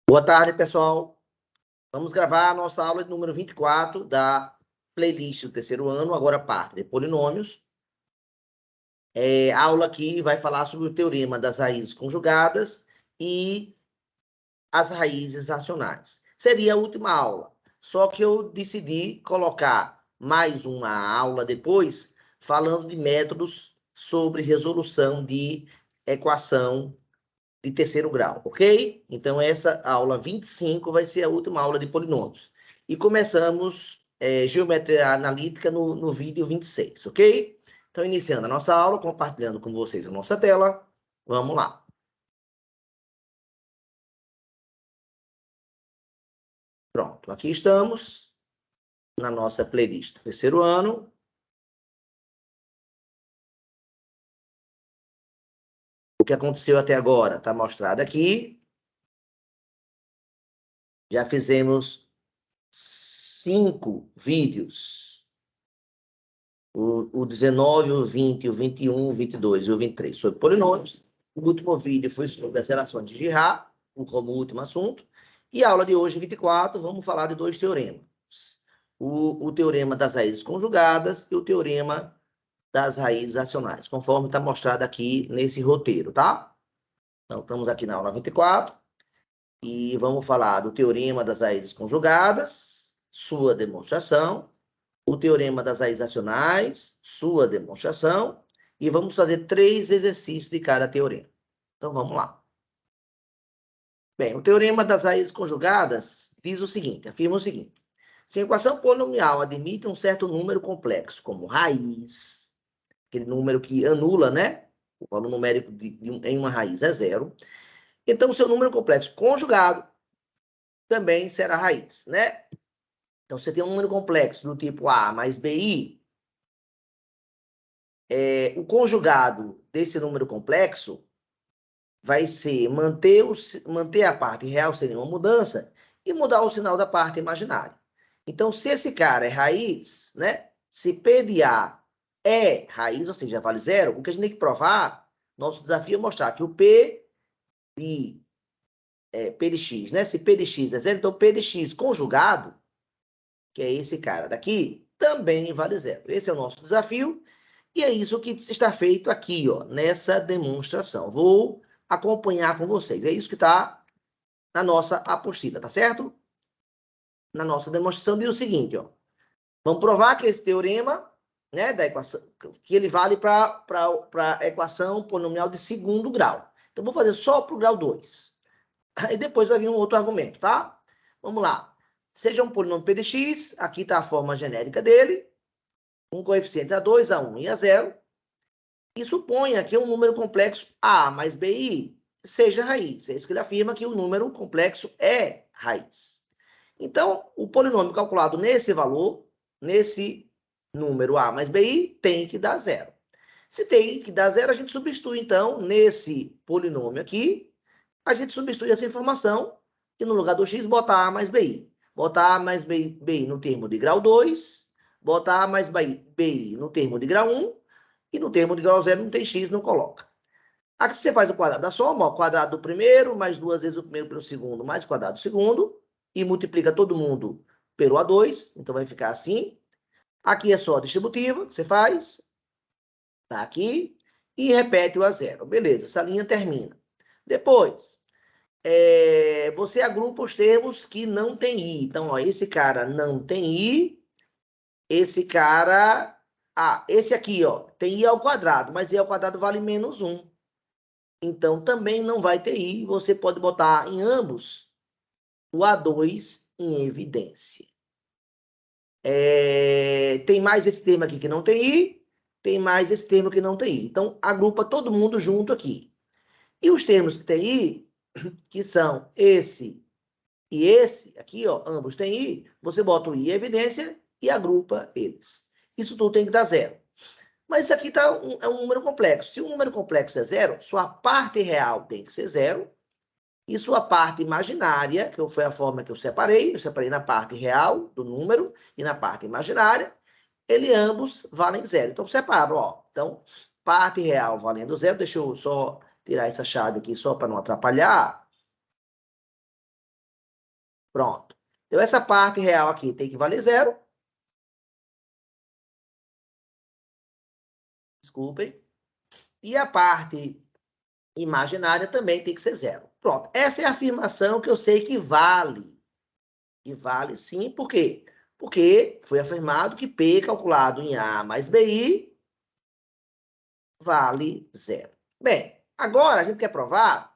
Boa tarde, pessoal. Vamos gravar a nossa aula de número 24 da playlist do terceiro ano, agora parte de polinômios. A aula aqui vai falar sobre o teorema das raízes conjugadas e as raízes racionais. Seria a última aula, só que eu decidi colocar mais uma aula depois, falando de métodos sobre resolução de equação de terceiro grau, ok? Então, essa aula 25 vai ser a última aula de polinômios. E começamos geometria analítica no vídeo 26, ok? Então, iniciando a nossa aula, compartilhando com vocês a nossa tela. Vamos lá. Pronto, aqui estamos na nossa playlist terceiro ano. O que aconteceu até agora está mostrado aqui. Já fizemos 5 vídeos. O 19, o 20, o 21, o 22 e o 23 sobre polinômios. O último vídeo foi sobre as relações de Girard, como último assunto. E a aula de hoje, 24, vamos falar de 2 teoremas. O teorema das raízes conjugadas e o teorema das raízes racionais, conforme está mostrado aqui nesse roteiro, tá? Então, estamos aqui na aula 24 e vamos falar do teorema das raízes conjugadas, sua demonstração, o teorema das raízes racionais, sua demonstração, e vamos fazer 3 exercícios de cada teorema. Então, vamos lá. Bem, o teorema das raízes conjugadas diz o seguinte, afirma o seguinte: se a equação polinomial admite um certo número complexo, como raiz, aquele número que anula, né? O valor numérico em uma raiz é 0. Então, o seu número complexo conjugado também será raiz, né? Então, você tem um número complexo do tipo A mais BI, o conjugado desse número complexo vai ser manter a parte real sem nenhuma mudança e mudar o sinal da parte imaginária. Então, se esse cara é raiz, né? Se P de A é raiz, ou seja, vale 0, o que a gente tem que provar, nosso desafio é mostrar que o P de x, né? Se P de x é 0, então P de x conjugado, que é esse cara daqui, também vale 0. Esse é o nosso desafio. E é isso que está feito aqui, ó, nessa demonstração. Vou acompanhar com vocês. É isso que está na nossa apostila, tá certo? Na nossa demonstração diz o seguinte, ó. Vamos provar que esse teorema, né, da equação, que ele vale para a equação polinomial de segundo grau. Então, vou fazer só para o grau 2. Aí depois vai vir um outro argumento, tá? Vamos lá. Seja um polinômio P de x, aqui está a forma genérica dele, com coeficientes A2, A1 e A0. E suponha que um número complexo A mais BI seja raiz. É isso que ele afirma, que o número complexo é raiz. Então, o polinômio calculado nesse valor, nesse número A mais BI, tem que dar 0. Se tem que dar 0, a gente substitui, então, nesse polinômio aqui, a gente substitui essa informação e no lugar do x, botar A mais BI. Botar A mais BI no termo de grau 2, botar A mais BI no termo de grau 1, e no termo de grau 0 não tem x, não coloca. Aqui você faz o quadrado da soma, ó, quadrado do primeiro, mais 2 vezes o primeiro pelo segundo, mais quadrado do segundo, e multiplica todo mundo pelo A2, então vai ficar assim. Aqui é só a distributiva, que você faz, tá aqui, e repete o A0. Beleza, essa linha termina. Depois, você agrupa os termos que não tem i. Então, ó, esse cara não tem i, esse cara... esse aqui, ó, tem i ao quadrado, mas i ao quadrado vale menos 1. Então, também não vai ter i. Você pode botar em ambos o A2 em evidência. Tem mais esse termo aqui que não tem i, tem mais esse termo que não tem i. Então, agrupa todo mundo junto aqui. E os termos que tem i, que são esse e esse, aqui, ó, ambos têm i, você bota o i em evidência e agrupa eles. Isso tudo tem que dar 0. Mas isso aqui é um número complexo. Se um número complexo é 0, sua parte real tem que ser 0, e sua parte imaginária, que foi a forma que eu separei na parte real do número e na parte imaginária, ambos valem 0. Então, separo, ó. Então, parte real valendo 0, deixa eu só tirar essa chave aqui só para não atrapalhar. Pronto. Então, essa parte real aqui tem que valer zero. Desculpem. E a parte imaginária também tem que ser zero. Pronto. Essa é a afirmação que eu sei que vale. E vale sim, por quê? Porque foi afirmado que P calculado em A mais BI vale zero. Bem, agora a gente quer provar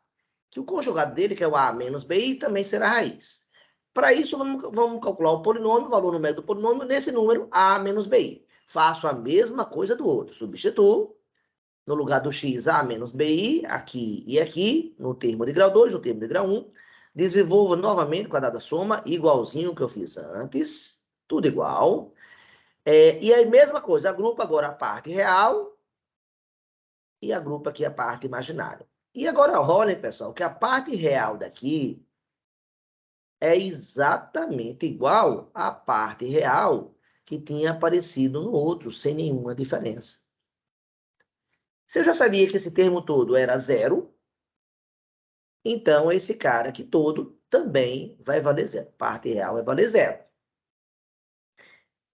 que o conjugado dele, que é o A menos BI, também será raiz. Para isso, vamos calcular o polinômio, o valor numérico do polinômio, nesse número A menos BI. Faço a mesma coisa do outro. Substituo. No lugar do x, A menos BI, aqui e aqui, no termo de grau 2, no termo de grau 1. Desenvolvo novamente com a dada soma, igualzinho que eu fiz antes. Tudo igual. E aí, mesma coisa, agrupa agora a parte real e agrupa aqui a parte imaginária. E agora, olhem, pessoal, que a parte real daqui é exatamente igual à parte real que tinha aparecido no outro, sem nenhuma diferença. Se eu já sabia que esse termo todo era zero, então esse cara aqui todo também vai valer zero. Parte real vai valer zero.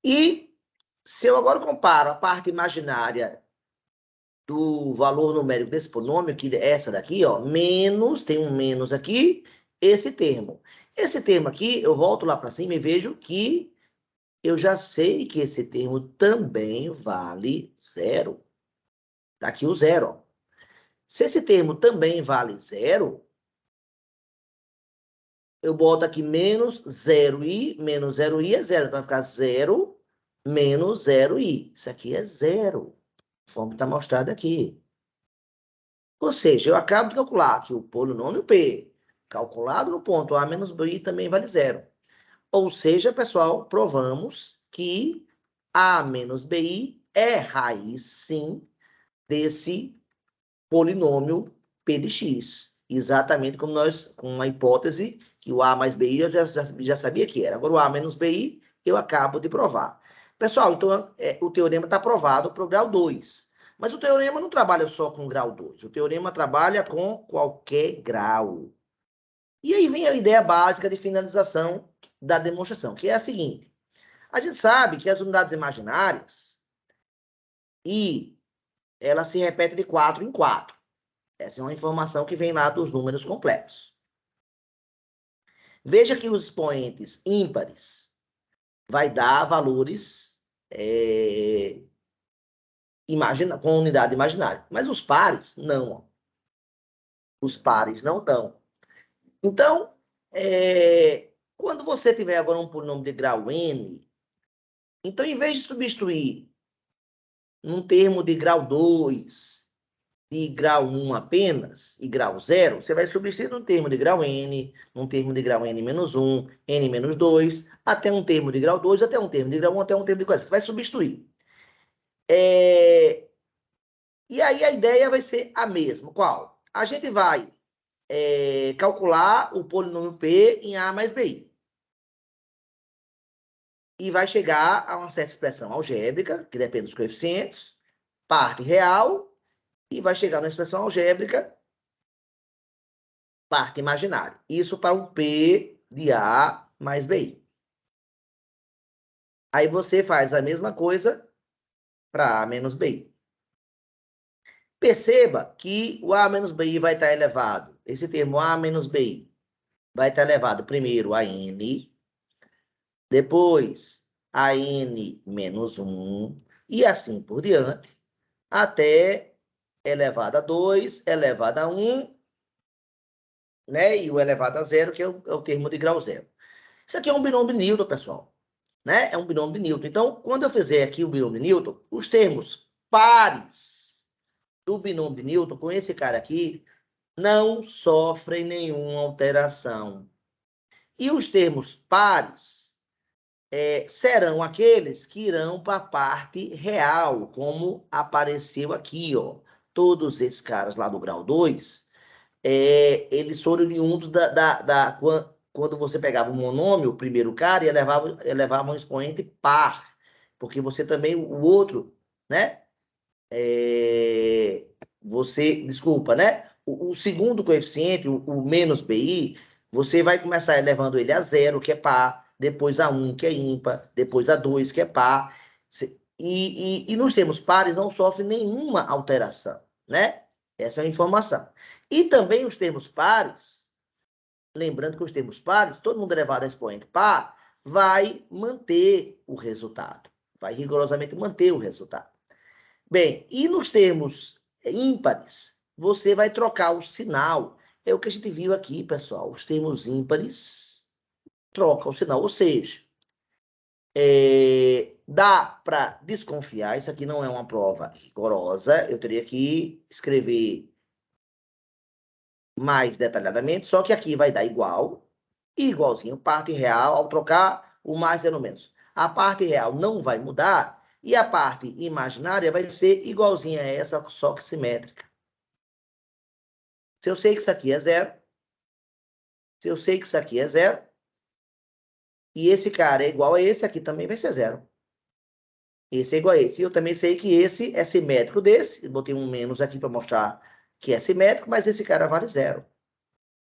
E se eu agora comparo a parte imaginária do valor numérico desse polinômio, que é essa daqui, ó, menos, tem um menos aqui, esse termo. Esse termo aqui, eu volto lá para cima e vejo que eu já sei que esse termo também vale zero. Tá aqui o zero, ó. Se esse termo também vale zero, eu boto aqui menos 0i, menos 0i é zero. Então vai ficar 0 menos 0i. Isso aqui é zero, conforme está mostrado aqui. Ou seja, eu acabo de calcular que o polinômio P, calculado no ponto A menos BI, também vale zero. Ou seja, pessoal, provamos que A menos BI é raiz, sim, desse polinômio P de x. Exatamente como nós, com a hipótese que o A mais BI eu já sabia que era. Agora, o A menos BI eu acabo de provar. Pessoal, então, o teorema está provado para o grau 2. Mas o teorema não trabalha só com grau 2. O teorema trabalha com qualquer grau. E aí vem a ideia básica de finalização da demonstração, que é a seguinte. A gente sabe que as unidades imaginárias, elas se repetem de 4 em 4. Essa é uma informação que vem lá dos números complexos. Veja que os expoentes ímpares vai dar valores com unidade imaginária. Mas os pares, não. Os pares não dão. Então, quando você tiver agora um polinômio de grau n, então, em vez de substituir num termo de grau 2, de grau 1 apenas e grau 0, você vai substituir num termo de grau n, num termo de grau n menos 1, n menos 2, até um termo de grau 2, até um termo de grau 1, até um termo de grau 0. Você vai substituir. E aí a ideia vai ser a mesma. Qual? A gente vai calcular o polinômio P em A mais BI. E vai chegar a uma certa expressão algébrica, que depende dos coeficientes, parte real, e vai chegar na expressão algébrica, parte imaginária. Isso para um P de A mais BI. Aí você faz a mesma coisa para A menos BI. Perceba que o A menos BI vai estar elevado. Esse termo A menos BI vai estar elevado primeiro a N, depois a N menos 1, e assim por diante, até elevado a 2, elevado a 1, né? E o elevado a 0, que é o termo de grau 0. Isso aqui é um binômio de Newton, pessoal. Né? É um binômio de Newton. Então, quando eu fizer aqui o binômio de Newton, os termos pares do binômio de Newton, com esse cara aqui, não sofrem nenhuma alteração. E os termos pares serão aqueles que irão para a parte real, como apareceu aqui, ó. Todos esses caras lá do grau 2, eles foram oriundos quando você pegava um monômio, o primeiro cara, e elevava um expoente par, porque você também, o outro, né? Desculpa, né? O segundo coeficiente, o menos BI, Você vai começar elevando ele a 0, que é par, depois a 1, que é ímpar, depois a 2, que é par. E nos termos pares não sofre nenhuma alteração, né? Essa é a informação. E também os termos pares, lembrando que os termos pares, todo mundo elevado a expoente par, vai manter o resultado. Vai rigorosamente manter o resultado. Bem, e nos termos ímpares, você vai trocar o sinal. É o que a gente viu aqui, pessoal. Os termos ímpares trocam o sinal. Ou seja, dá para desconfiar. Isso aqui não é uma prova rigorosa. Eu teria que escrever mais detalhadamente. Só que aqui vai dar igual. E igualzinho, parte real. Ao trocar o mais e o menos. A parte real não vai mudar. E a parte imaginária vai ser igualzinha a essa, só que simétrica. Se eu sei que isso aqui é 0, se eu sei que isso aqui é 0, e esse cara é igual a esse, aqui também vai ser 0. Esse é igual a esse. E eu também sei que esse é simétrico desse. Eu botei um menos aqui para mostrar que é simétrico, mas esse cara vale 0.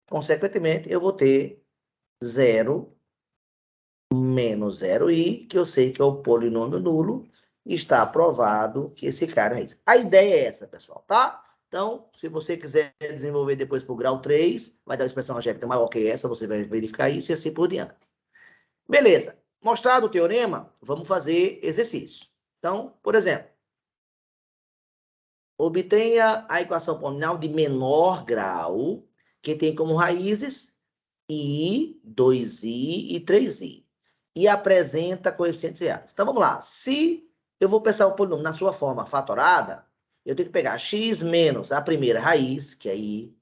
Consequentemente, eu vou ter 0 menos 0i, que eu sei que é o polinômio nulo, e está provado que esse cara é isso. A ideia é essa, pessoal, tá? Então, se você quiser desenvolver depois para o grau 3, vai dar uma expressão algébrica maior que essa, você vai verificar isso e assim por diante. Beleza. Mostrado o teorema, vamos fazer exercício. Então, por exemplo, obtenha a equação polinomial de menor grau, que tem como raízes i, 2i e 3i. E apresenta coeficientes reais. Então, vamos lá. Se eu vou pensar o polinômio na sua forma fatorada, eu tenho que pegar x menos a primeira raiz, que é i,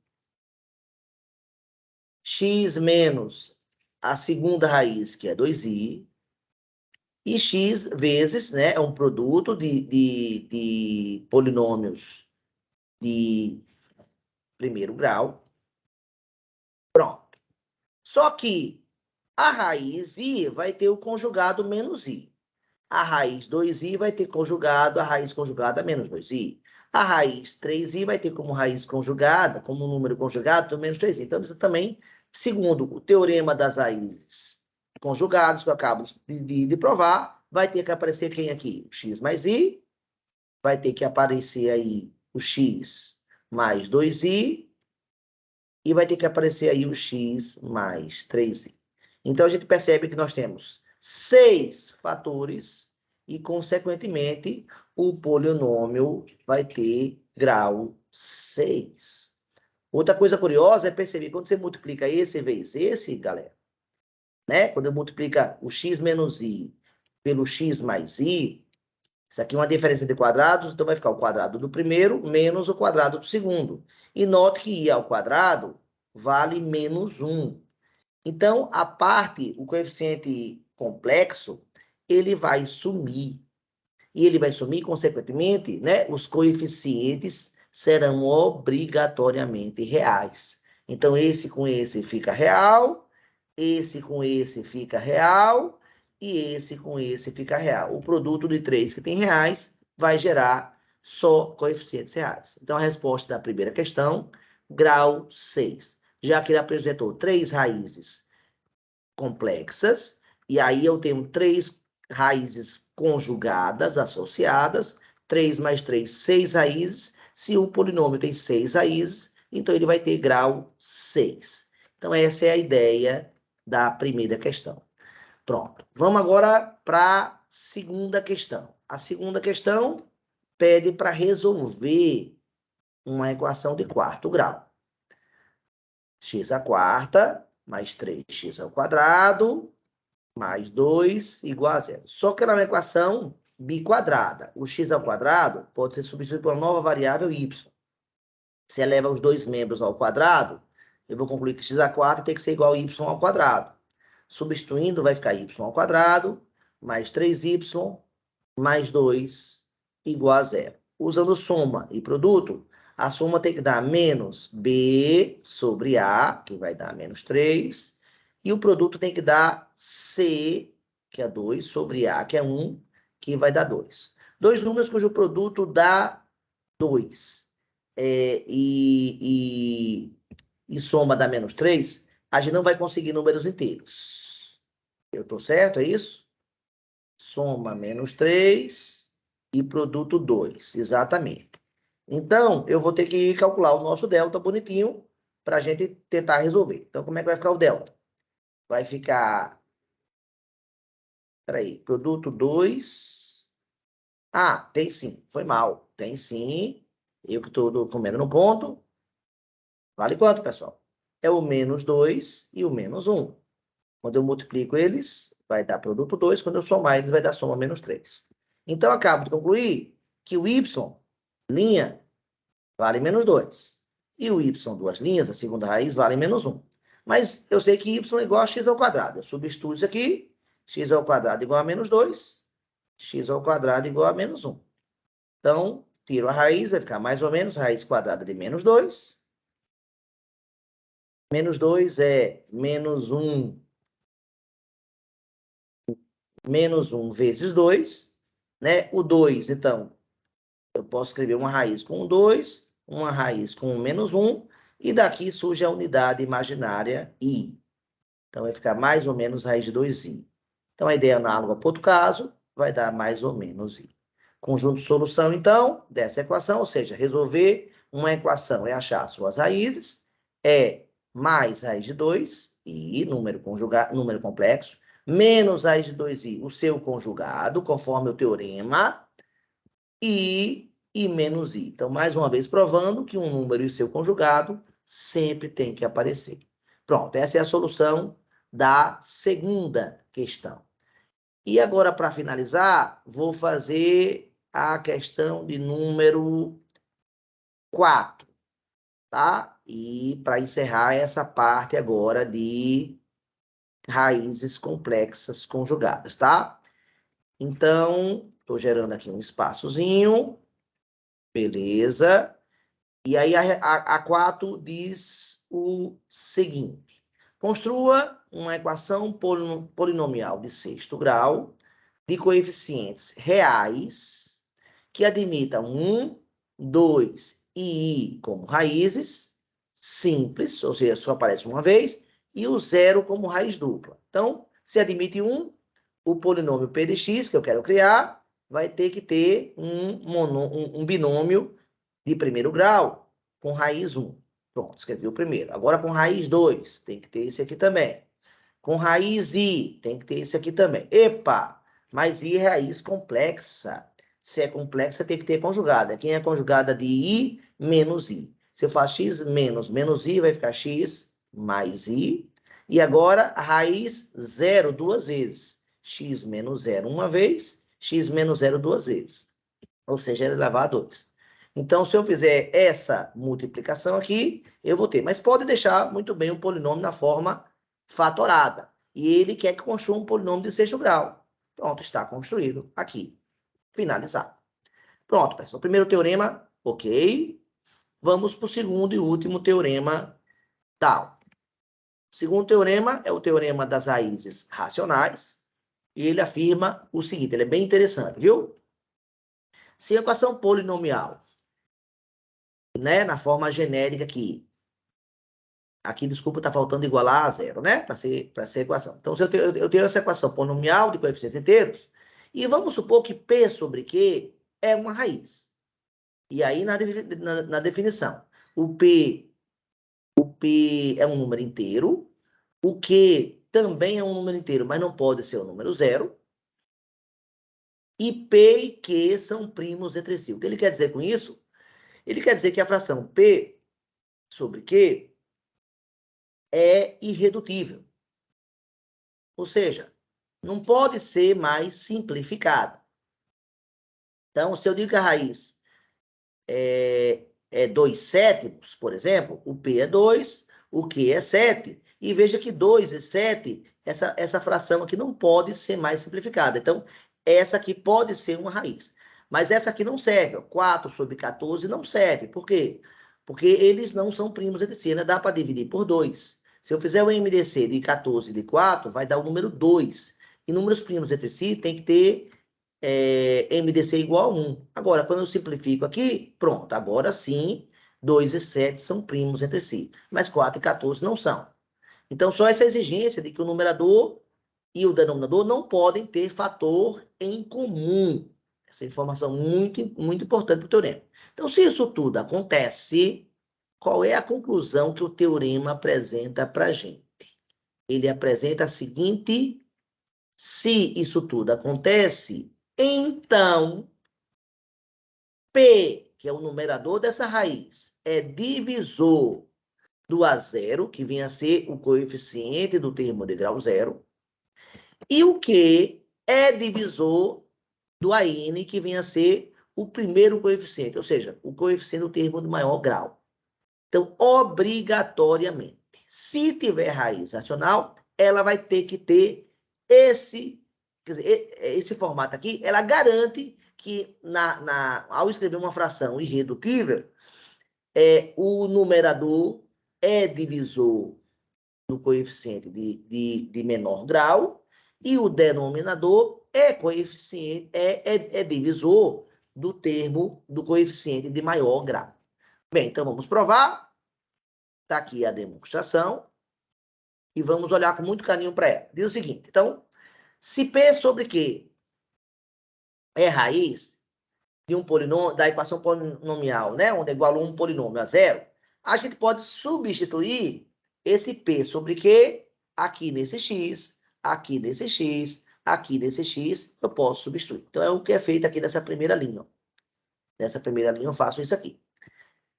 x menos a segunda raiz, que é 2i, e x vezes, né, é um produto de polinômios de primeiro grau. Pronto. Só que a raiz i vai ter o conjugado menos i. A raiz 2i vai ter conjugado a raiz conjugada menos 2i. A raiz 3i vai ter como raiz conjugada, como número conjugado, menos 3i. Então, isso também, segundo o teorema das raízes conjugadas, que eu acabo de provar, vai ter que aparecer quem aqui? O x mais i. Vai ter que aparecer aí o x mais 2i. E vai ter que aparecer aí o x mais 3i. Então, a gente percebe que nós temos 6 fatores e, consequentemente, o polinômio vai ter grau 6. Outra coisa curiosa é perceber, quando você multiplica esse vezes esse, galera, né? Quando eu multiplico o x menos i pelo x mais i, isso aqui é uma diferença de quadrados, então vai ficar o quadrado do primeiro menos o quadrado do segundo. E note que i ao quadrado vale menos 1. Então, a parte, o coeficiente complexo, ele vai sumir. E ele vai sumir, consequentemente, né? Os coeficientes serão obrigatoriamente reais. Então, esse com esse fica real, esse com esse fica real, e esse com esse fica real. O produto de 3 que tem reais vai gerar só coeficientes reais. Então, a resposta da primeira questão, grau 6. Já que ele apresentou 3 raízes complexas, e aí eu tenho 3 raízes conjugadas, associadas, 3 mais 3, 6 raízes. Se o polinômio tem 6 raízes, então ele vai ter grau 6. Então, essa é a ideia da primeira questão. Pronto. Vamos agora para a segunda questão. A segunda questão pede para resolver uma equação de quarto grau. X à quarta mais 3x ao quadrado mais 2 igual a 0. Só que ela é uma equação biquadrada. O x ao quadrado pode ser substituído por uma nova variável y. Se eleva os dois membros ao quadrado, eu vou concluir que x à quarta tem que ser igual a y ao quadrado. Substituindo, vai ficar y ao quadrado mais 3y mais 2 igual a 0. Usando soma e produto, a soma tem que dar menos b sobre a, que vai dar menos 3, e o produto tem que dar c, que é 2, sobre a, que é 1, que vai dar 2. Dois números cujo produto dá 2 e soma dá menos 3, a gente não vai conseguir números inteiros. Eu estou certo, é isso? Soma menos 3 e produto 2, exatamente. Então, eu vou ter que calcular o nosso delta bonitinho para a gente tentar resolver. Então, como é que vai ficar o delta? Vai ficar... Peraí, produto 2... Ah, tem sim, foi mal. Tem sim. Eu que estou comendo no ponto. Vale quanto, pessoal? É o menos 2 e o menos 1. Quando eu multiplico eles, vai dar produto 2. Quando eu somar eles, vai dar soma menos 3. Então, acabo de concluir que o y, linha, vale menos 2. E o y, duas linhas, a segunda raiz, vale menos 1. Mas eu sei que y é igual a x ao quadrado. Eu substituo isso aqui. X ao quadrado igual a menos 2. X ao quadrado igual a menos 1. Então, tiro a raiz, vai ficar mais ou menos raiz quadrada de menos 2. Menos 2 é menos 1 vezes 2, né? O 2, então, eu posso escrever uma raiz com 2, uma raiz com menos 1, e daqui surge a unidade imaginária i. Então, vai ficar mais ou menos raiz de 2i. Então, a ideia análoga para outro caso vai dar mais ou menos i. Conjunto de solução, então, dessa equação, ou seja, resolver uma equação é achar suas raízes, é mais raiz de 2, i, número complexo, menos raiz de 2i, o seu conjugado, conforme o teorema, e menos i. Então, mais uma vez, provando que um número e o seu conjugado sempre tem que aparecer. Pronto, essa é a solução da segunda questão. E agora, para finalizar, vou fazer a questão de número 4, tá? E para encerrar essa parte agora de raízes complexas conjugadas, tá? Então, estou gerando aqui um espaçozinho, beleza? E aí a 4 diz o seguinte: construa uma equação polinomial de sexto grau de coeficientes reais que admita 1, 2 e i como raízes simples, ou seja, só aparece uma vez, e o zero como raiz dupla. Então, se admite 1, o polinômio p de x que eu quero criar vai ter que ter um binômio de primeiro grau com raiz 1. Pronto, escrevi o primeiro. Agora com raiz 2, tem que ter esse aqui também. Com raiz i, tem que ter esse aqui também. Epa, mas i é raiz complexa. Se é complexa, tem que ter conjugada. Quem é conjugada de i menos i? Se eu faço x menos i, vai ficar x mais i. E agora, a raiz zero duas vezes. X menos zero uma vez, x menos zero duas vezes. Ou seja, elevado a 2. Então, se eu fizer essa multiplicação aqui, eu vou ter. Mas pode deixar muito bem o polinômio na forma fatorada. E ele quer que construa um polinômio de sexto grau. Pronto, está construído aqui. Finalizado. Pronto, pessoal. Primeiro teorema, ok. Vamos para o segundo e último teorema tal. O segundo teorema é o teorema das raízes racionais. E ele afirma o seguinte, ele é bem interessante, viu? Se a equação polinomial, né, na forma genérica aqui, desculpa, está faltando igualar a zero, né, para ser equação. Então, se eu tenho essa equação polinomial de coeficientes inteiros, e vamos supor que P sobre Q é uma raiz. E aí, na definição, o P é um número inteiro, o Q também é um número inteiro, mas não pode ser o número zero, e P e Q são primos entre si. O que ele quer dizer com isso? Ele quer dizer que a fração P sobre Q é irredutível. Ou seja, não pode ser mais simplificada. Então, se eu digo que a raiz é 2 sétimos, por exemplo, o P é 2, o Q é 7. E veja que 2 e 7, essa fração aqui não pode ser mais simplificada. Então, essa aqui pode ser uma raiz. Mas essa aqui não serve. 4 sobre 14 não serve. Por quê? Porque eles não são primos entre si. Ainda dá para dividir por 2. Se eu fizer o MDC de 14 e de 4, vai dar o número 2. E números primos entre si tem que ter MDC igual a 1. Agora, quando eu simplifico aqui, pronto. Agora sim, 2 e 7 são primos entre si. Mas 4 e 14 não são. Então, só essa exigência de que o numerador e o denominador não podem ter fator em comum. Essa informação muito, muito importante para o teorema. Então, se isso tudo acontece, qual é a conclusão que o teorema apresenta para a gente? Ele apresenta a seguinte: se isso tudo acontece, então P, que é o numerador dessa raiz, é divisor do A0, que vem a ser o coeficiente do termo de grau zero, e o Q é divisor do AN, que vem a ser o primeiro coeficiente, ou seja, o coeficiente do termo de maior grau. Então, obrigatoriamente, se tiver raiz racional, ela vai ter que ter esse, quer dizer, esse formato aqui, ela garante que ao escrever uma fração irredutível, o numerador é divisor do coeficiente de menor grau e o denominador é coeficiente, é divisor do termo do coeficiente de maior grau. Bem, então vamos provar. Está aqui a demonstração. E vamos olhar com muito carinho para ela. Diz o seguinte, então, se P sobre Q é raiz de um polinômio, da equação polinomial, né, onde é igual a um polinômio a zero, a gente pode substituir esse P sobre Q aqui nesse X, aqui nesse X, aqui nesse X, eu posso substituir. Então, é o que é feito aqui nessa primeira linha. Nessa primeira linha eu faço isso aqui.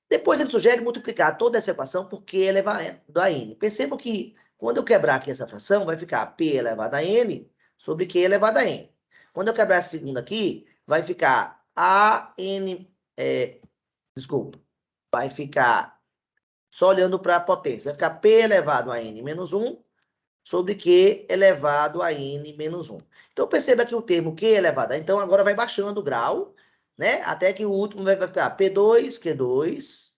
Depois ele sugere multiplicar toda essa equação por Q elevado a N. Percebam que quando eu quebrar aqui essa fração, vai ficar P elevado a N sobre Q elevado a N. Quando eu quebrar essa segunda aqui, vai ficar desculpa, vai ficar só olhando para a potência. Vai ficar P elevado a N menos 1 sobre Q elevado a N menos 1. Então, perceba que o termo Q elevado a N, então agora vai baixando o grau, né? Até que o último vai ficar P2, Q2,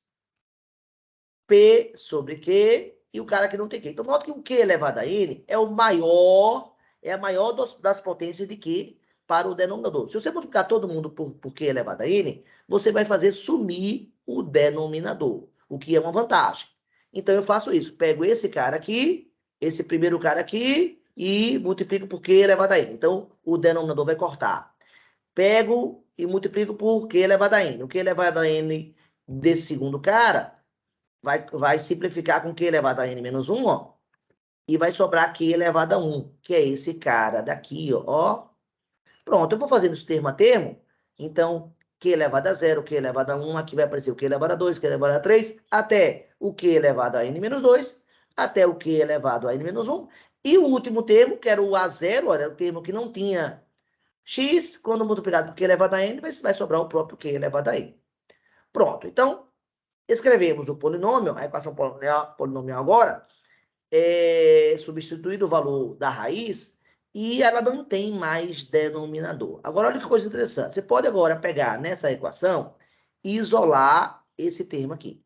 P sobre Q, e o cara que não tem Q. Então, nota que o Q elevado a N é a maior das potências de Q para o denominador. Se você multiplicar todo mundo por Q elevado a N, você vai fazer sumir o denominador, o que é uma vantagem. Então, eu faço isso. Pego esse cara aqui, esse primeiro cara aqui, e multiplico por Q elevado a N. Então, o denominador vai cortar. Pego e multiplico por Q elevado a N. O Q elevado a N desse segundo cara vai simplificar com Q elevado a N menos 1, ó, e vai sobrar Q elevado a 1, que é esse cara daqui, ó. Pronto, eu vou fazendo isso termo a termo, então, Q elevado a 0, Q elevado a 1, aqui vai aparecer o Q elevado a 2, Q elevado a 3, até o Q elevado a N menos 2, até o Q elevado a N menos 1, e o último termo, que era o A0, olha, o termo que não tinha X, quando multiplicado por Q elevado a N, vai sobrar o próprio Q elevado a N. Pronto, então, escrevemos o polinômio, a equação polinomial agora, substituído o valor da raiz, e ela não tem mais denominador. Agora, olha que coisa interessante. Você pode agora pegar nessa equação e isolar esse termo aqui.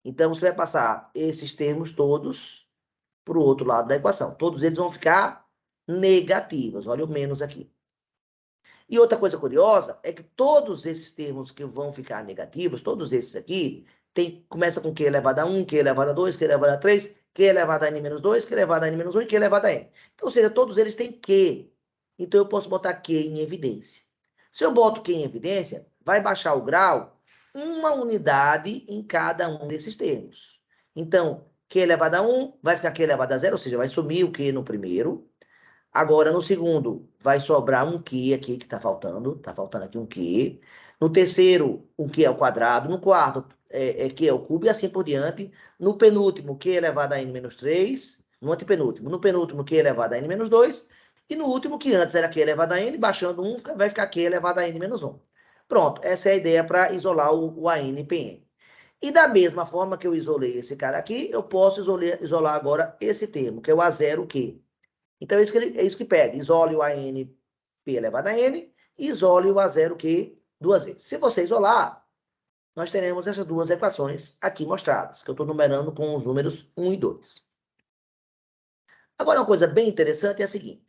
Então, você vai passar esses termos todos para o outro lado da equação. Todos eles vão ficar negativos. Olha o menos aqui. E outra coisa curiosa é que todos esses termos que vão ficar negativos, todos esses aqui, começa com Q elevado a 1, Q elevado a 2, Q elevado a 3, Q elevado a N menos 2, Q elevado a N menos 1 e Q elevado a N. Então, ou seja, todos eles têm Q. Então, eu posso botar Q em evidência. Se eu boto Q em evidência, vai baixar o grau uma unidade em cada um desses termos. Então, Q elevado a 1 vai ficar Q elevado a 0, ou seja, vai sumir o Q no primeiro. Agora, no segundo, vai sobrar um Q aqui, que está faltando aqui um Q. No terceiro, um Q ao quadrado. No quarto, Q ao cubo, e assim por diante. No penúltimo, Q elevado a N menos 3. No antepenúltimo. No penúltimo, Q elevado a N menos 2. E no último, que antes era Q elevado a N, baixando 1, vai ficar Q elevado a N menos 1. Pronto, essa é a ideia para isolar o ANPN. E da mesma forma que eu isolei esse cara aqui, eu posso isolar agora esse termo, que é o A0Q. Então, é isso que pede. Isole o ANP elevado a N e isole o A0Q duas vezes. Se você isolar, nós teremos essas duas equações aqui mostradas, que eu estou numerando com os números 1 e 2. Agora, uma coisa bem interessante é a seguinte.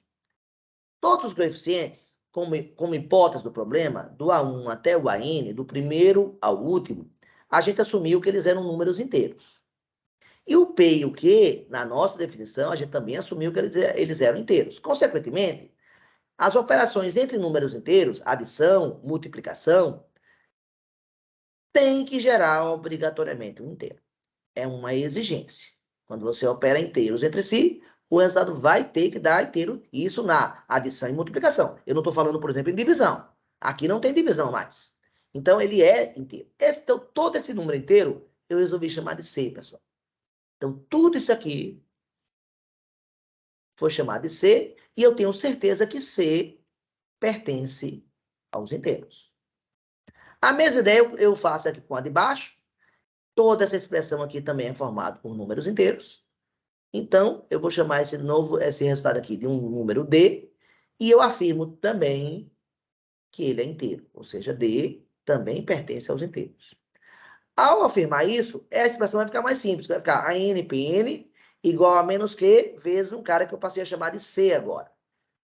Todos os coeficientes, como hipótese do problema, do A1 até o AN, do primeiro ao último, a gente assumiu que eles eram números inteiros. E o P e o Q, na nossa definição, a gente também assumiu que eles eram inteiros. Consequentemente, as operações entre números inteiros, adição, multiplicação, têm que gerar obrigatoriamente um inteiro. É uma exigência. Quando você opera inteiros entre si, o resultado vai ter que dar inteiro, isso na adição e multiplicação. Eu não estou falando, por exemplo, em divisão. Aqui não tem divisão mais. Então, ele é inteiro. Então, todo esse número inteiro, eu resolvi chamar de C, pessoal. Então, tudo isso aqui foi chamado de C, e eu tenho certeza que C pertence aos inteiros. A mesma ideia eu faço aqui com a de baixo. Toda essa expressão aqui também é formada por números inteiros. Então, eu vou chamar esse resultado aqui de um número D, e eu afirmo também que ele é inteiro, ou seja, D também pertence aos inteiros. Ao afirmar isso, essa expressão vai ficar mais simples, vai ficar a NPN igual a menos Q vezes um cara que eu passei a chamar de C agora.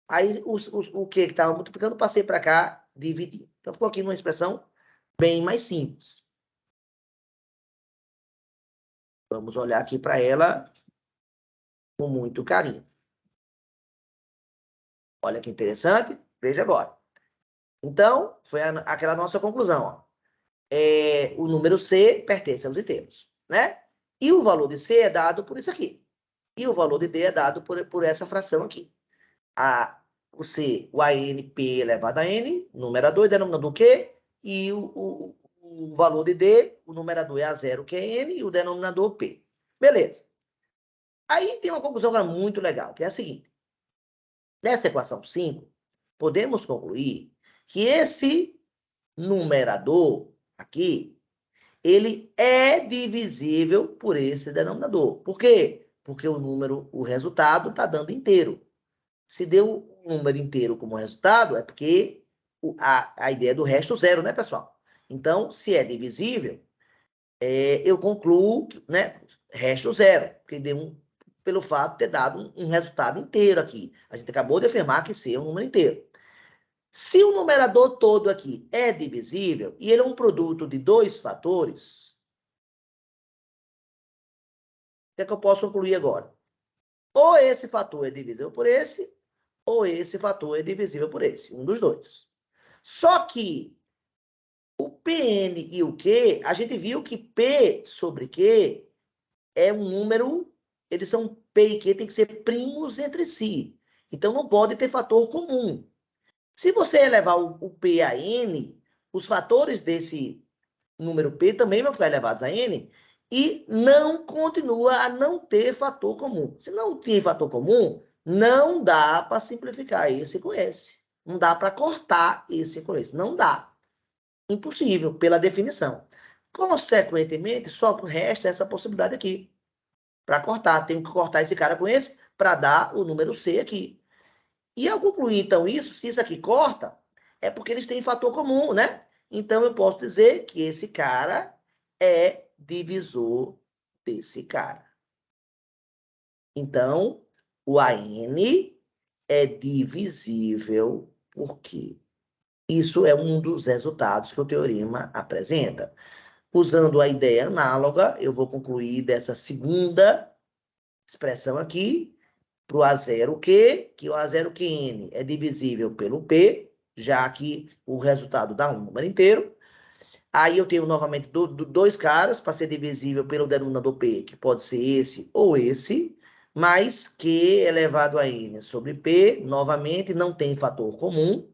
Aí, o Q que estava multiplicando, passei para cá, dividir. Então, ficou aqui numa expressão bem mais simples. Vamos olhar aqui para ela com muito carinho. Olha que interessante. Veja agora. Então, foi aquela nossa conclusão. Ó. O número C pertence aos inteiros, né? E o valor de C é dado por isso aqui. E o valor de D é dado por essa fração aqui. O C, o ANP elevado a N, numerador e denominador Q, e o valor de D, o numerador é A0, que é N, e o denominador P. Beleza. Aí tem uma conclusão agora muito legal, que é a seguinte. Nessa equação 5, podemos concluir que esse numerador aqui, ele é divisível por esse denominador. Por quê? Porque o resultado está dando inteiro. Se deu um número inteiro como resultado, é porque a ideia do resto zero, né, pessoal? Então, se é divisível, eu concluo, né, resto zero, porque deu pelo fato de ter dado um resultado inteiro aqui. A gente acabou de afirmar que C é um número inteiro. Se o numerador todo aqui é divisível e ele é um produto de dois fatores, o que é que eu posso concluir agora? Ou esse fator é divisível por esse, ou esse fator é divisível por esse, um dos dois. Só que o PN e o Q, a gente viu que P sobre Q é um número, eles são P e Q, tem que ser primos entre si. Então, não pode ter fator comum. Se você elevar o P a N, os fatores desse número P também vão ficar elevados a N e não continua a não ter fator comum. Se não tem fator comum, não dá para simplificar esse com esse. Não dá para cortar esse com esse. Não dá. Impossível, pela definição. Consequentemente, só resta essa possibilidade aqui. Para cortar, tenho que cortar esse cara com esse para dar o número C aqui. E ao concluir, então, isso, se isso aqui corta, é porque eles têm fator comum, né? Então, eu posso dizer que esse cara é divisor desse cara. Então, o AN é divisível por Q. Isso é um dos resultados que o teorema apresenta. Usando a ideia análoga, eu vou concluir dessa segunda expressão aqui, para o A0Q, que o A0QN é divisível pelo P, já que o resultado dá um número inteiro. Aí eu tenho novamente dois caras para ser divisível pelo denominador P, que pode ser esse ou esse, mas Q elevado a N sobre P, novamente, não tem fator comum.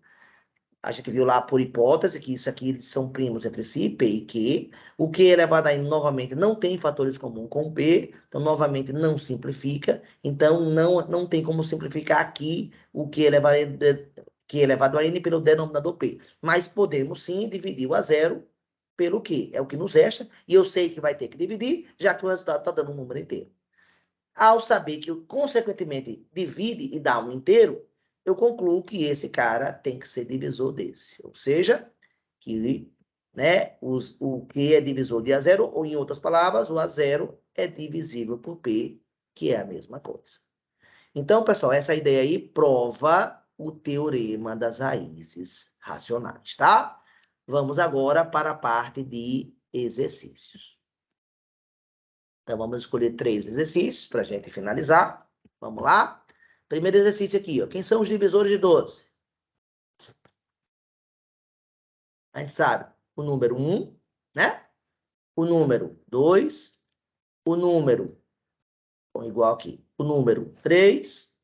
A gente viu lá por hipótese que isso aqui são primos entre si, P e Q. O Q elevado a N, novamente, não tem fatores comuns com P, então, novamente, não simplifica. Então, não tem como simplificar aqui o Q elevado a N pelo denominador P. Mas podemos, sim, dividir o A0 pelo Q. É o que nos resta, e eu sei que vai ter que dividir, já que o resultado está dando um número inteiro. Ao saber que, consequentemente, divide e dá um inteiro, eu concluo que esse cara tem que ser divisor desse. Ou seja, que né, o Q é divisor de A0, ou, em outras palavras, o A0 é divisível por P, que é a mesma coisa. Então, pessoal, essa ideia aí prova o teorema das raízes racionais, tá? Vamos agora para a parte de exercícios. Então, vamos escolher 3 exercícios para a gente finalizar. Vamos lá. Primeiro exercício aqui, ó. Quem são os divisores de 12? A gente sabe o número 1, né? O número 2, o número, igual aqui, o número 3,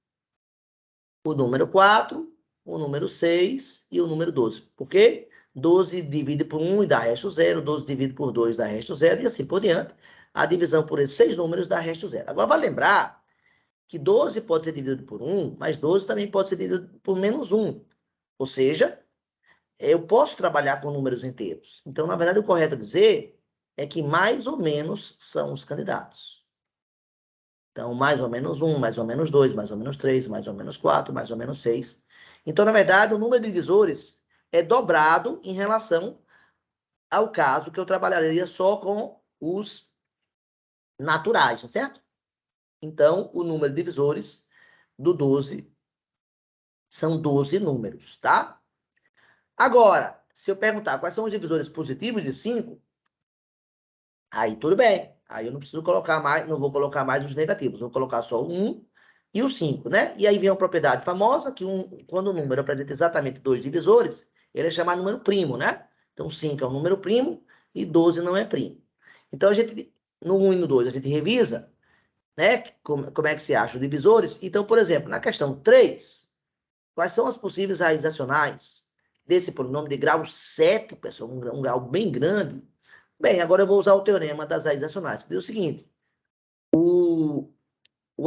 o número 4, o número 6 e o número 12. Por quê? 12 divide por 1 e dá resto 0, 12 divide por 2 dá resto 0 e assim por diante. A divisão por esses 6 números dá resto 0. Agora, vai lembrar que 12 pode ser dividido por 1, mas 12 também pode ser dividido por menos 1. Ou seja, eu posso trabalhar com números inteiros. Então, na verdade, o correto dizer é que mais ou menos são os candidatos. Então, mais ou menos 1, mais ou menos 2, mais ou menos 3, mais ou menos 4, mais ou menos 6. Então, na verdade, o número de divisores é dobrado em relação ao caso que eu trabalharia só com os naturais, tá certo? Então, o número de divisores do 12 são 12 números, tá? Agora, se eu perguntar quais são os divisores positivos de 5, aí tudo bem. Aí eu não preciso colocar mais, não vou colocar mais os negativos, vou colocar só o 1 e o 5, né? E aí vem uma propriedade famosa, que quando o número apresenta exatamente 2 divisores, ele é chamado número primo, né? Então, 5 é um número primo e 12 não é primo. Então, a gente, no 1 e no 2, a gente revisa, né? Como é que se acha os divisores. Então, por exemplo, na questão 3, quais são as possíveis raízes racionais desse polinômio de grau 7, pessoal? Um grau bem grande. Bem, agora eu vou usar o teorema das raízes racionais. Diz o seguinte, o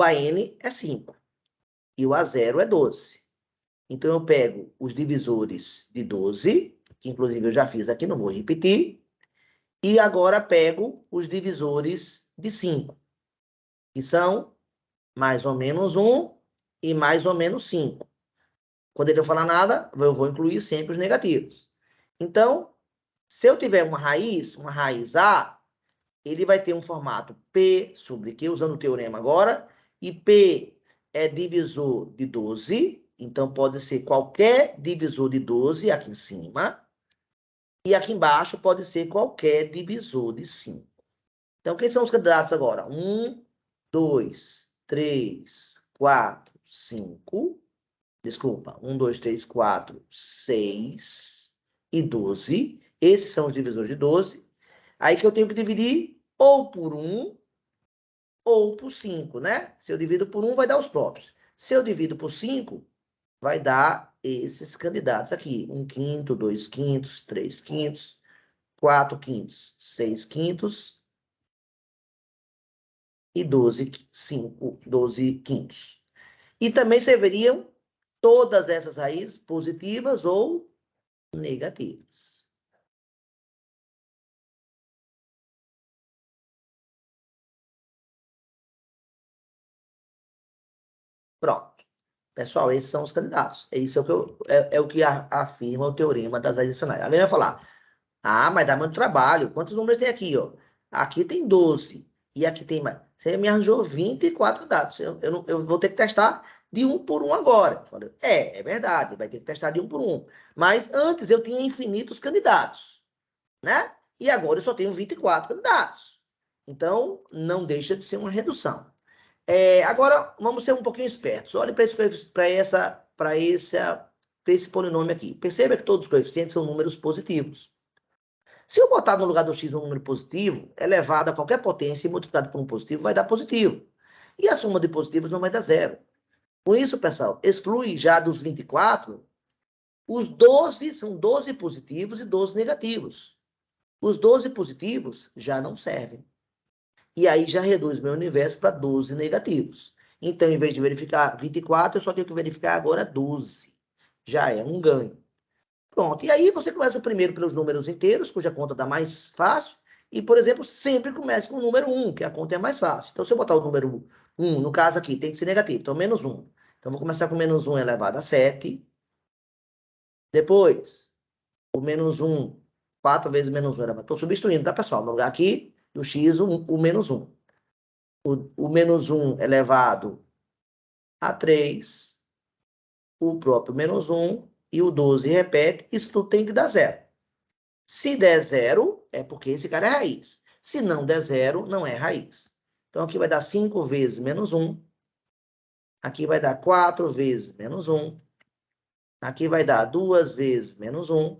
AN é 5 e o A0 é 12. Então, eu pego os divisores de 12, que inclusive eu já fiz aqui, não vou repetir, e agora pego os divisores de 5, que são mais ou menos 1 e mais ou menos 5. Quando ele não falar nada, eu vou incluir sempre os negativos. Então, se eu tiver uma raiz A, ele vai ter um formato P sobre Q, usando o teorema agora, e P é divisor de 12, então pode ser qualquer divisor de 12 aqui em cima, e aqui embaixo pode ser qualquer divisor de 5. Então, quem são os candidatos agora? 1, 2, 3, 4, 5. Desculpa, 1, 2, 3, 4, 6 e 12. Esses são os divisores de 12. Aí que eu tenho que dividir ou por 1 ou por 5, né? Se eu divido por 1, vai dar os próprios. Se eu divido por 5, vai dar esses candidatos aqui. 1 quinto, 2 quintos, 3 quintos, 4 quintos, 6 quintos e 12 quintos. E também serviriam todas essas raízes positivas ou negativas. Pronto. Pessoal, esses são os candidatos. Isso é o que afirma o teorema das adicionais. Alguém vai falar, mas dá muito trabalho. Quantos números tem aqui, ó? Aqui tem 12. E aqui tem mais. Você me arranjou 24 dados. Eu vou ter que testar de um por um agora. Eu falei, é verdade, vai ter que testar de um por um. Mas antes eu tinha infinitos candidatos, né? E agora eu só tenho 24 candidatos. Então, não deixa de ser uma redução. Agora, vamos ser um pouquinho espertos. Olhe para esse polinômio aqui. Perceba que todos os coeficientes são números positivos. Se eu botar no lugar do x um número positivo, elevado a qualquer potência e multiplicado por um positivo, vai dar positivo. E a soma de positivos não vai dar zero. Com isso, pessoal, exclui já dos 24, os 12 são 12 positivos e 12 negativos. Os 12 positivos já não servem. E aí já reduz meu universo para 12 negativos. Então, em vez de verificar 24, eu só tenho que verificar agora 12. Já é um ganho. Pronto. E aí você começa primeiro pelos números inteiros, cuja conta dá mais fácil. E, por exemplo, sempre comece com o número 1, que a conta é mais fácil. Então, se eu botar o número 1, no caso aqui, tem que ser negativo. Então, menos 1. Então, vou começar com menos 1 elevado a 7. Depois, o menos 1, 4 vezes menos 1 elevado. Estou substituindo, tá, pessoal? No lugar aqui do x, o menos 1. O menos 1 elevado a 3, o próprio menos 1 e o 12 repete, isso tudo tem que dar zero. Se der zero, é porque esse cara é raiz. Se não der zero, não é raiz. Então, aqui vai dar 5 vezes menos 1. Aqui vai dar 4 vezes menos 1. Aqui vai dar 2 vezes menos 1.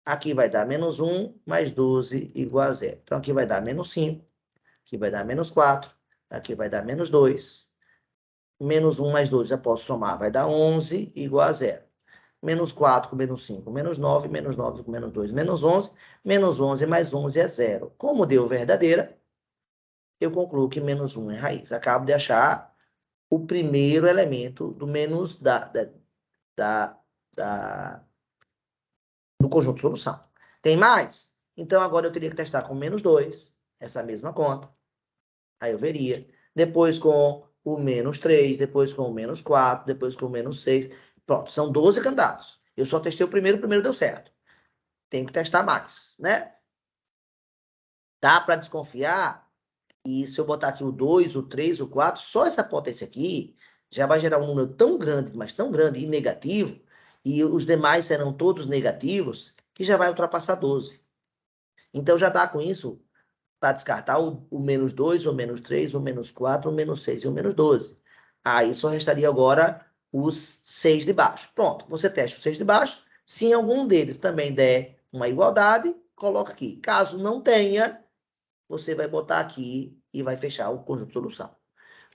Aqui vai dar menos 1 mais 12 igual a 0. Então, aqui vai dar menos 5. Aqui vai dar menos 4. Aqui vai dar menos 2. Menos 1 mais 12, já posso somar. Vai dar 11 igual a 0. Menos 4 com menos 5, menos 9. Menos 9 com menos 2, menos 11. Menos 11 mais 11 é 0. Como deu verdadeira, eu concluo que menos 1 é raiz. Acabo de achar o primeiro elemento do menos do conjunto de solução. Tem mais? Então, agora eu teria que testar com menos 2, essa mesma conta. Aí eu veria. Depois com o menos 3, depois com o menos 4, depois com o menos 6. Pronto, são 12 candidatos. Eu só testei o primeiro deu certo. Tem que testar mais, né? Dá para desconfiar? E se eu botar aqui o 2, o 3, o 4, só essa potência aqui já vai gerar um número tão grande, mas tão grande e negativo, e os demais serão todos negativos, que já vai ultrapassar 12. Então, já dá com isso para descartar o menos 2, o menos 3, o menos 4, o menos 6 e o menos 12. Aí só restaria agora os 6 de baixo. Pronto, você testa os 6 de baixo. Se em algum deles também der uma igualdade, coloca aqui. Caso não tenha, você vai botar aqui e vai fechar o conjunto de solução.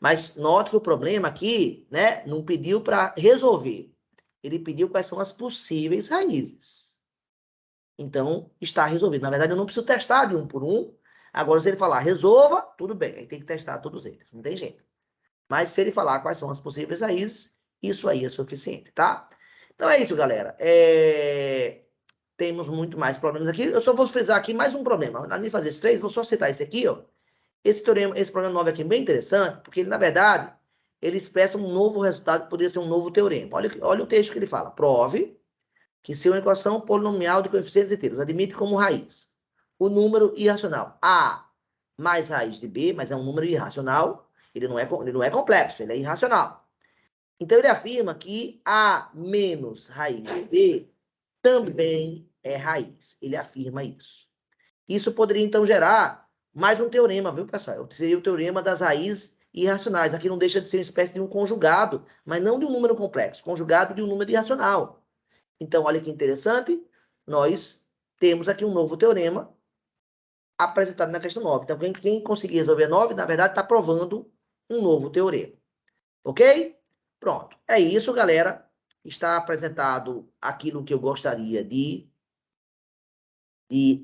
Mas note que o problema aqui, né, não pediu para resolver. Ele pediu quais são as possíveis raízes. Então, está resolvido. Na verdade, eu não preciso testar de um por um. Agora, se ele falar resolva, tudo bem. Aí tem que testar todos eles. Não tem jeito. Mas se ele falar quais são as possíveis raízes, isso aí é suficiente, tá? Então é isso, galera. Temos muito mais problemas aqui. Eu só vou frisar aqui mais um problema. Além de fazer esses 3, vou só citar esse aqui, ó. Esse problema 9 aqui é bem interessante, porque ele, na verdade, ele expressa um novo resultado, que poderia ser um novo teorema. Olha o texto que ele fala. Prove que se uma equação polinomial de coeficientes inteiros admite como raiz o número irracional A mais raiz de B, mas é um número irracional, ele não é complexo, ele é irracional. Então, ele afirma que A menos raiz de B também é raiz. Ele afirma isso. Isso poderia, então, gerar mais um teorema, viu, pessoal? Seria o teorema das raízes irracionais. Aqui não deixa de ser uma espécie de um conjugado, mas não de um número complexo, conjugado de um número irracional. Então, olha que interessante, nós temos aqui um novo teorema apresentado na questão 9. Então, quem conseguir resolver 9, na verdade, está provando um novo teorema. Ok? Pronto. É isso, galera. Está apresentado aquilo que eu gostaria de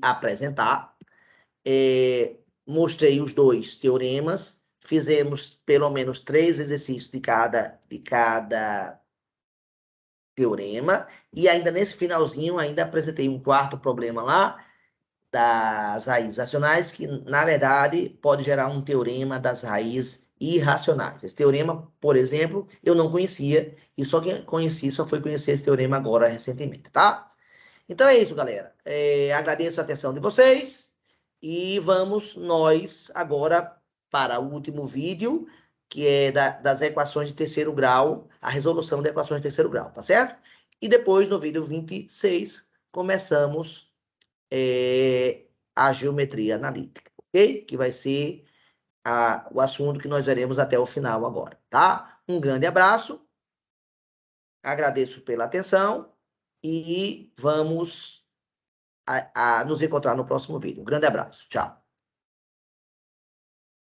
apresentar. Mostrei os 2 teoremas. Fizemos pelo menos 3 exercícios de cada teorema. E ainda nesse finalzinho, ainda apresentei um quarto problema lá, das raízes racionais, que, na verdade, pode gerar um teorema das raízes irracionais. Esse teorema, por exemplo, eu não conhecia, e só quem conheci só foi conhecer esse teorema agora, recentemente, tá? Então é isso, galera. Agradeço a atenção de vocês, e vamos nós agora para o último vídeo, que é das equações de terceiro grau, a resolução de equações de terceiro grau, tá certo? E depois, no vídeo 26, começamos a geometria analítica, ok? Que vai ser o assunto que nós veremos até o final agora, tá? Um grande abraço, agradeço pela atenção e vamos nos encontrar no próximo vídeo. Um grande abraço, tchau.